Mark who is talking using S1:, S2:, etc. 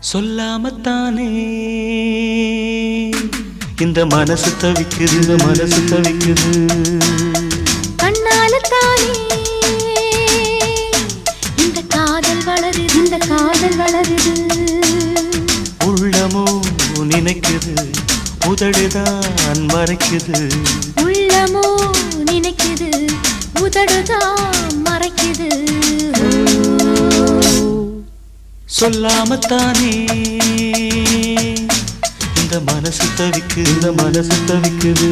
S1: சொல்லாமத்தானே இந்த மனசு தவிக்குது, இந்த மனசு தவிக்குது.
S2: கண்ணால தானே இந்த காதல் வளருது, இந்த காதல் வளருது.
S1: உள்ளமோ நினைக்குது, உதடுதான் மறைக்குது.
S2: உள்ளமோ நினைக்குது, உதடுதான் மறைக்குது.
S1: சொல்லாமத்தானே இந்த மனசு தவிக்குது, இந்த மனசு தவிக்குது.